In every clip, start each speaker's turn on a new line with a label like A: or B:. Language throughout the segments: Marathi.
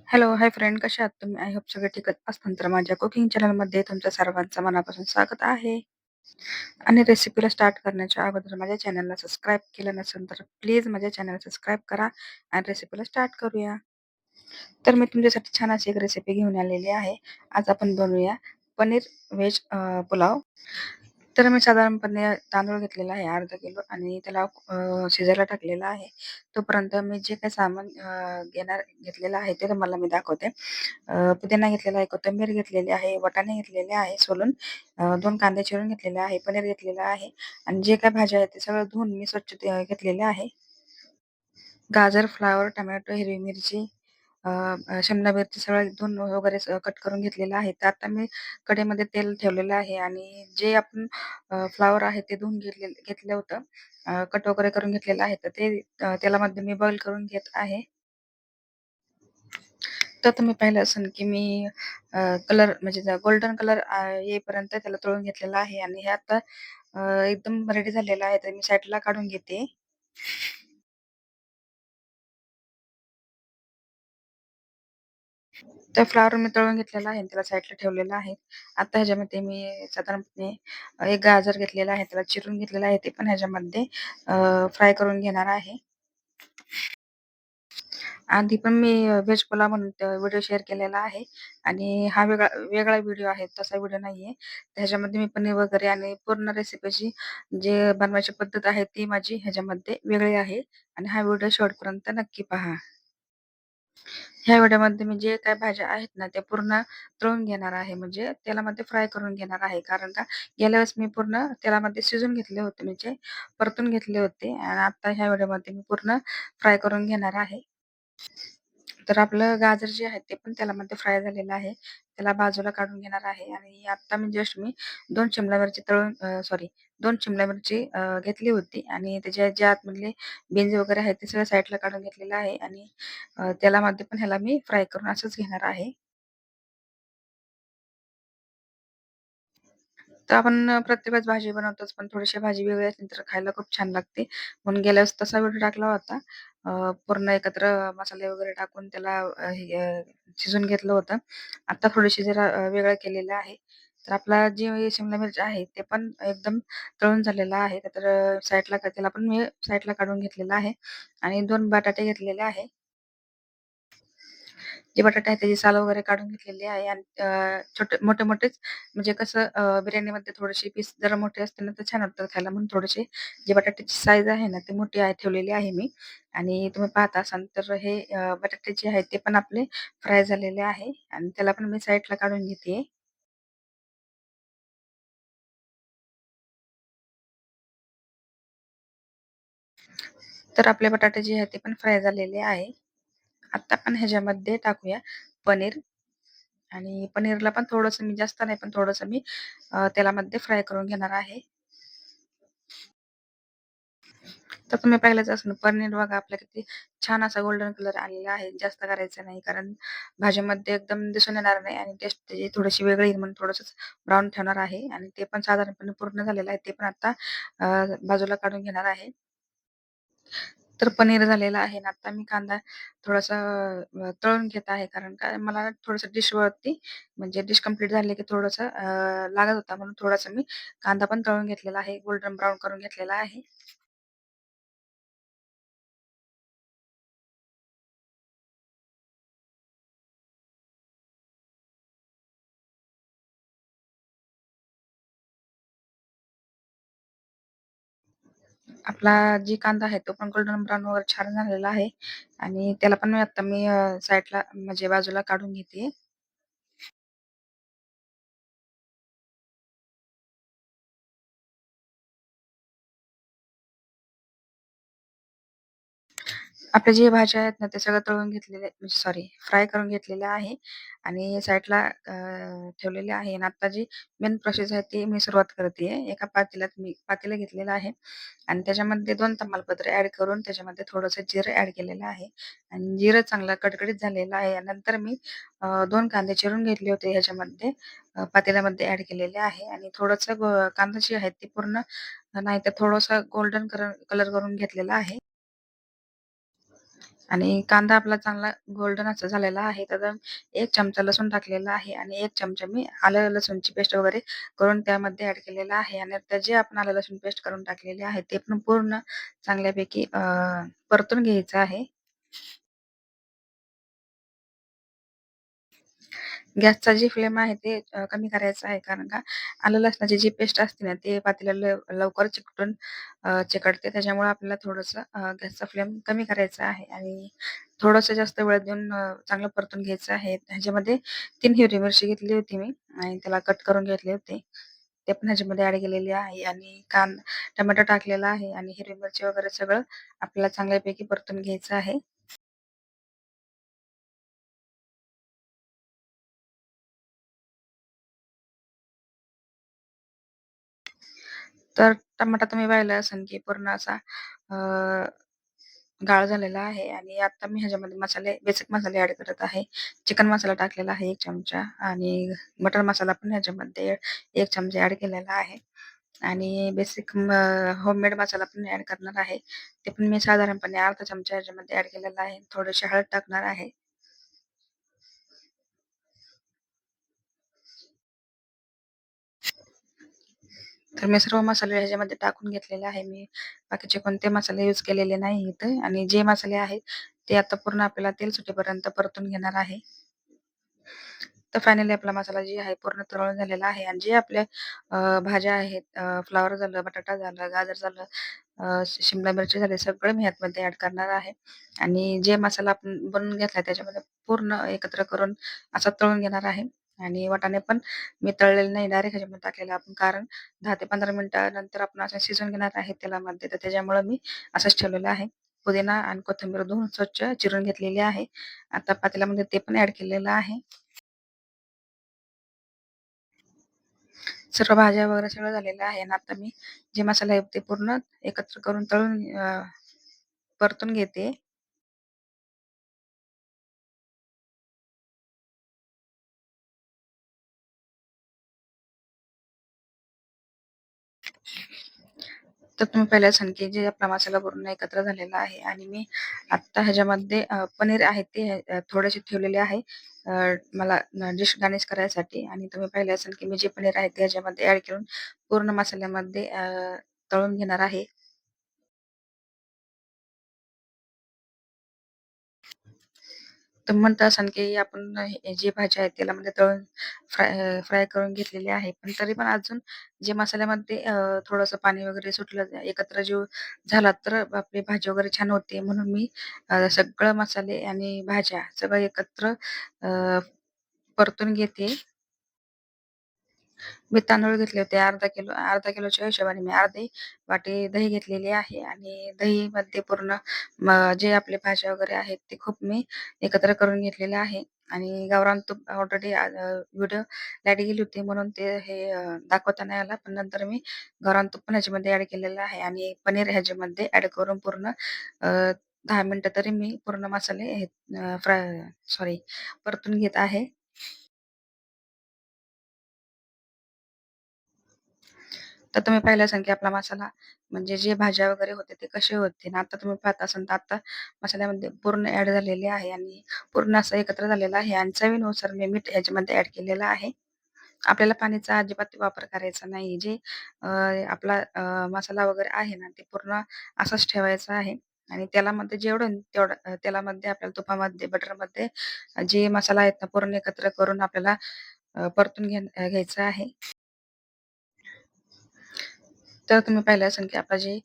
A: हॅलो, हाय फ्रेंड कसे आहात तुम्ही? आय होप सगळे ठीक असतील. तर माझ्या कुकिंग चॅनलमध्ये तुमच्या सर्वांचं मनापासून स्वागत आहे. आणि रेसिपीला स्टार्ट करण्याच्या अगोदर माझ्या चॅनलला सबस्क्राईब केलं नसेल तर प्लीज माझ्या चॅनलला सबस्क्राईब करा आणि रेसिपीला स्टार्ट करूया. तर मी तुमच्यासाठी छान अशी एक रेसिपी घेऊन आलेली आहे. आज आपण बनवूया पनीर व्हेज पुलाव. तर मी साधारणपणे तांदूळ घेतलेला आहे अर्धा किलो आणि त्याला शिजायला टाकलेला आहे. तोपर्यंत मी जे काही सामान घेतलेलं आहे ते तुम्हाला मी दाखवते. पुदिना घेतलेला आहे, कोथिंबीर घेतलेली आहे, वाटाणे घेतलेले आहे सोलून, 2 कांदे चिरून घेतलेले आहे, पनीर घेतलेलं आहे आणि जे काही भाज्या आहेत ते सगळं धुवून मी स्वच्छ घेतलेले आहे. गाजर, फ्लॉवर, टोमॅटो, हिरवी मिरची, अ, शिमला मिरची सगळं धुवून वगैरे कट करून घेतलेलं आहे. तर आता मी कढईमध्ये तेल ठेवलेलं आहे आणि जे आपण फ्लॉवर आहे ते धुवून घेतलं होतं. कट वगैरे करून घेतलेलं आहे. तर ते तेलामध्ये मी बॉईल करून घेत आहे. तर तुम्ही पाहिलं असेल की मी कलर म्हणजे गोल्डन कलर येईपर्यंत त्याला तळून घेतलेला आहे आणि हे आता एकदम रेडी झालेलं आहे. तर मी साईडला काढून घेते. तर फ्लॉवर मी तळून घेतलेला आहे आणि त्याला साईडला ठेवलेलं आहे. आता ह्याच्यामध्ये मी साधारणपणे एक गाजर घेतलेला आहे, त्याला चिरून घेतलेलं आहे. ते पण ह्याच्यामध्ये फ्राय करून घेणार आहे. आधी पण मी व्हेज पुलाव म्हणून व्हिडिओ शेअर केलेला आहे आणि हा वेगळा वेगळा व्हिडिओ आहे, तसा व्हिडिओ नाहीये. ह्याच्यामध्ये मी पनीर वगैरे आणि पूर्ण रेसिपीची जे बनवायची पद्धत आहे ती माझी ह्याच्यामध्ये वेगळी आहे आणि हा व्हिडिओ शेवटपर्यंत नक्की पहा. ह्या व्हिडिओमध्ये मी जे काही भाज्या आहेत ना, त्या पूर्ण तळून घेणार आहे. म्हणजे तेलामध्ये फ्राय करून घेणार आहे. कारण का गेल्या वेळेस मी पूर्ण तेलामध्ये शिजवून घेतले होते, म्हणजे परतून घेतले होते आणि आता ह्या व्हिडिओमध्ये मी पूर्ण फ्राय करून घेणार आहे. तर आपलं गाजर जे आहे ते पण तेलामध्ये फ्राय झालेलं आहे. त्याला बाजूला काढून घेणार आहे आणि आता मी जस्ट 2 शिमला मिरची सॉरी 2 शिमला मिरची घेतली होती आणि त्याच्या जे आतमधले बीन्स वगैरे आहेत ते सगळं साईडला काढून घेतलेलं आहे आणि तेलामध्ये पण ह्याला मी फ्राय करून असंच घेणार आहे. तर आपण प्रत्येक वेळेस भाजी बनवतोच, पण थोडीशी भाजी वेगळी असली तर खायला खूप छान लागते. म्हणून गेल्या वेळेस तसा व्हिडिओ टाकला होता. पूर्ण एकत्र मसाले वगैरे टाकून त्याला शिजवून घेतलं होतं. आता थोडीशी जरा वेगळं केलेलं आहे. तर आपला जे शिमला मिरची आहे ते पण एकदम तळून झालेलं आहे. तर साईडला त्याला पण मी साईडला काढून घेतलेलं आहे आणि 2 बटाटे घेतलेले आहे. जे बटाटे आहेत त्याची साल वगैरे काढून घेतलेली आहे आणि छोटे मोठे-मोठेच म्हणजे कसं बिर्याणीमध्ये थोडेसे पीस जरा मोठे असतील ना, तर छान वाटतं खायला म्हणून थोडेसे जे बटाट्याची साईज आहे ना, ती मोठी आहे ठेवलेली आहे मी आणि तुम्ही पाहत असाल तर हे बटाटे जे आहेत ते पण आपले फ्राय झालेले आहे आणि त्याला पण मी साईडला काढून घेते. तर आपले बटाटे जे आहेत ते पण फ्राय झालेले आहे. आता आपण ह्याच्यामध्ये टाकूया पनीर आणि पनीरला पण थोडंसं मी जास्त नाही, पण थोडंसं मी तेलामध्ये फ्राय करून घेणार आहे. तर तुम्ही पाहिलंच असेल पनीर बघा आपला किती छान असा गोल्डन कलर आलेला आहे. जास्त करायचा नाही कारण भाजीमध्ये एकदम दिसून येणार नाही आणि टेस्ट त्याची थोडीशी वेगळी येईल म्हणून थोडंसंच ब्राउन ठेवणार आहे आणि ते पण साधारणपणे पूर्ण झालेलं आहे. ते पण आता बाजूला काढून घेणार आहे. तर पनीर झालेलं आहे ना, आता मी कांदा थोडासा तळून घेत आहे. कारण काय मला थोडंसं डिशवरती म्हणजे डिश कंप्लीट झाली की थोडंसं लागत होता म्हणून थोडासा मी कांदा पण तळून घेतलेला आहे. गोल्डन ब्राउन करून घेतलेला आहे. आपला जी कांदा आहे तो पण गोल्डन ब्राउन वगैरे छान झालेला आहे आणि त्याला पण आता मी साईडला म्हणजे बाजूला काढून घेते. आपल्या जे भाज्या आहेत ना, ते सगळं तळून घेतलेले म्हणजे सॉरी फ्राय करून घेतलेल्या आहे आणि साईडला ठेवलेले आहे आणि आता जी मेन प्रोसेस आहे ती मी सुरुवात करते आहे. एका पातेल्यात मी पातेलं घेतलेलं आहे आणि त्याच्यामध्ये 2 तमालपत्र ॲड करून त्याच्यामध्ये थोडंसं जिरं ॲड केलेलं आहे आणि जिरं चांगलं कडकडीत झालेलं आहे आणि नंतर मी 2 कांदे चिरून घेतले होते ह्याच्यामध्ये पातेल्यामध्ये ॲड केलेले आहे आणि थोडंसं कांदा जी आहे ती पूर्ण नाही तर थोडंसं गोल्डन कलर करून घेतलेला आहे. आणि कांदा आपला चांगला गोल्डन असा झालेला आहे. तर 1 चमचा लसूण टाकलेला आहे आणि 1 चमचा मी आलं लसूणची पेस्ट वगैरे करून त्यामध्ये ॲड केलेलं आहे आणि आता जे आपण आलं लसूण पेस्ट करून टाकलेले आहे, ते पण पूर्ण चांगल्यापैकी परतून घ्यायचं आहे. गॅसचा जी फ्लेम आहे ते कमी करायचा आहे. कारण का आलं लसणाची जी पेस्ट असते ना, ते पातेल्याला लवकर चिकटते. त्याच्यामुळे आपल्याला थोडंसं गॅसचा फ्लेम कमी करायचा आहे आणि थोडंसं जास्त वेळ देऊन चांगलं परतून घ्यायचं आहे. ह्याच्यामध्ये 3 हिरवी मिरची घेतली होती मी आणि त्याला कट करून घेतले होते. ते पण ह्याच्यामध्ये ॲड केलेले आहे आणि टोमॅटो टाकलेला आहे आणि हिरवी मिरची वगैरे सगळं आपल्याला चांगल्यापैकी परतून घ्यायचं आहे. तर टमाटा तुम्ही पाहिला असेल की पूर्ण असा अ, गाळ झालेला आहे आणि आता मी ह्याच्यामध्ये बेसिक मसाले ॲड करत आहे. चिकन मसाला टाकलेला आहे 1 चमचा आणि मटन मसाला पण ह्याच्यामध्ये 1 चमचा ॲड केलेला आहे आणि बेसिक होममेड मसाला पण ॲड करणार आहे. ते पण मी साधारणपणे अर्धा चमचा ह्याच्यामध्ये ॲड केलेला आहे. थोडीशी हळद टाकणार आहे. तर मी सर्व मसाले ह्याच्यामध्ये टाकून घेतलेले आहे. मी बाकीचे कोणते मसाले यूज केलेले नाही इथं आणि जे मसाले आहेत, ते आता पूर्ण आपल्याला तेल सुटेपर्यंत परतून घेणार आहे. तर फायनली आपला मसाला जे आहे पूर्ण तळून झालेला आहे आणि जे आपल्या भाज्या आहेत फ्लॉवर झालं, बटाटा झालं, गाजर झालं, शिमला मिरची झाली, सगळं मी ह्यामध्ये ॲड करणार आहे आणि जे मसाला आपण बनवून घेतला त्याच्यामध्ये पूर्ण एकत्र करून असा तळून घेणार आहे आणि वाटाणे पण मी तळलेले नाही, डायरेक्ट ह्याच्यामध्ये टाकलेले आपण कारण 10 ते 15 मिनिटानंतर आपण असं शिजवून घेणार आहे तेलामध्ये, तर त्याच्यामुळं मी असंच ठेवलेलं आहे. पुदिना आणि कोथिंबीर धुवून स्वच्छ चिरून घेतलेली आहे. आता पातेल्यामध्ये ते पण ॲड केलेलं आहे. सर्व भाज्या वगैरे सगळं झालेलं आहे आणि आता मी जे मसाले आहेत ते पूर्ण एकत्र करून तळून परतून घेते. तर तुम्ही पाहिलं असेल की जे आपला मसाला पूर्ण एकत्र झालेला आहे आणि मी आत्ता ह्याच्यामध्ये पनीर आहे ते थोडेसे ठेवलेले आहे. अ, मला डिश गार्निश करायसाठी आणि तुम्ही पाहिले असेल की मी जे पनीर आहे ते ह्याच्यामध्ये ॲड करून पूर्ण मसाल्यामध्ये तळून घेणार आहे. तुम्ही म्हणता असाल की आपण हे जी भाजी आहे तेलामध्ये तळून फ्राय करून घेतलेली आहे. पण तरी पण अजून जे मसाल्यामध्ये थोडंसं पाणी वगैरे सुटलं एकत्र जीव झाला तर आपली भाजी वगैरे छान होते. म्हणून मी सगळं मसाले आणि भाज्या सगळं एकत्र अ, परतून घेते. मी तांदूळ घेतले होते अर्धा किलोच्या हिशोबाने मी अर्धी वाटी दही घेतलेली आहे आणि दहीमध्ये पूर्ण जे आपले भाज्या वगैरे आहेत ते खूप मी एकत्र करून घेतलेले आहे आणि गावरान तूप ऑलरेडी व्हिडिओ लाईट गेली होती म्हणून ते दाखवता नाही आला. पण नंतर मी गावरान तूप पण ह्याच्यामध्ये ॲड केलेलं आहे आणि पनीर ह्याच्यामध्ये ॲड करून पूर्ण अ, 10 मिनिटं तरी मी पूर्ण मसाले हे सॉरी परतून घेत आहे. तर तुम्ही पाहिलं असेल की आपला मसाला म्हणजे जे भाज्या वगैरे होते ते कसे होते ना, आता तुम्ही पाहत असाल तर आता मसाल्यामध्ये पूर्ण ॲड झालेले आहे आणि पूर्ण असं एकत्र झालेलं आहे आणि चवीनुसार मी मीठ याच्यामध्ये ॲड केलेलं आहे. आपल्याला पाण्याचा अजिबात वापर करायचा नाही. जे आपला मसाला वगैरे आहे ना, ते पूर्ण असाच ठेवायचा आहे आणि तेलामध्ये जेवढं होईल तेवढं तेलामध्ये आपल्याला तुपामध्ये, बटरमध्ये जे मसाला आहेत ना, पूर्ण एकत्र करून आपल्याला परतून घ्यायचं आहे. तर तुम्ही पाहिलं असेल की आपला जे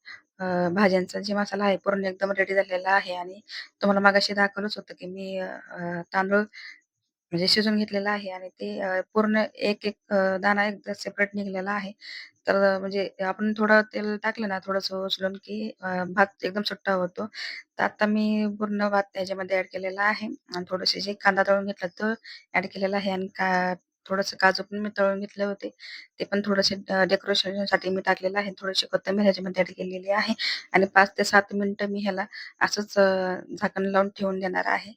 A: भाज्यांचा जे मसाला आहे पूर्ण एकदम रेडी झालेला आहे आणि तुम्हाला मगाशी दाखवलंच होतं की मी तांदूळ म्हणजे शिजवून घेतलेला आहे आणि ते पूर्ण एक-एक दाणा एकदा सेपरेट निघालेला आहे. तर म्हणजे आपण थोडं तेल टाकलं ना थोडंसं उचलून की भात एकदम सुट्टा होतो. तर आता मी पूर्ण भात त्याच्यामध्ये ॲड केलेला आहे आणि थोडेसे जे कांदा तळून घेतला तो ॲड केलेला आहे आणि थोडंसं काजू पण मी तळून घेतले होते. ते पण थोडेसे डेकोरेशनसाठी मी टाकलेलं आहे. थोडीशी कोथिंबीर ह्याच्यामध्ये ॲड केलेली आहे आणि 5 ते 7 मिनिटं मी ह्याला असंच झाकण लावून ठेवून देणार आहे.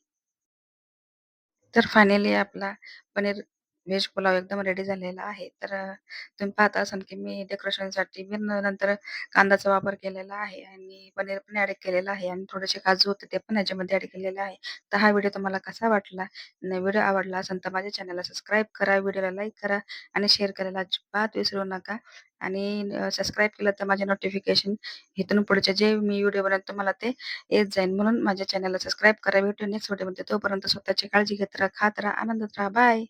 A: तर फायनली आपला पनीर व्हेज पुलाव एकदम रेडी झालेला आहे. तर तुम्ही पाहत असाल की मी डेकोरेशनसाठी मी नंतर कांद्याचा वापर केलेला आहे आणि पनीर पण ॲड केलेलं आहे आणि थोडेसे काजू होते ते पण ह्याच्यामध्ये ॲड केलेले आहे. तर हा व्हिडिओ तुम्हाला कसा वाटला? व्हिडिओ आवडला असेल तर माझ्या चॅनलला सबस्क्राईब करा, व्हिडिओला लाईक करा आणि शेअर करायला अजिबात विसरू नका. आणि सबस्क्राईब केलं तर माझे नोटिफिकेशन इथून पुढचे जे मी व्हिडिओ बनवेल तुम्हाला ते येत जाईल. म्हणून माझ्या चॅनलला सबस्क्राईब करा. भेटू नेक्स्ट व्हिडिओमध्ये. तोपर्यंत स्वतःची काळजी घेत राहा, खात राहा, आनंदात राहा. बाय.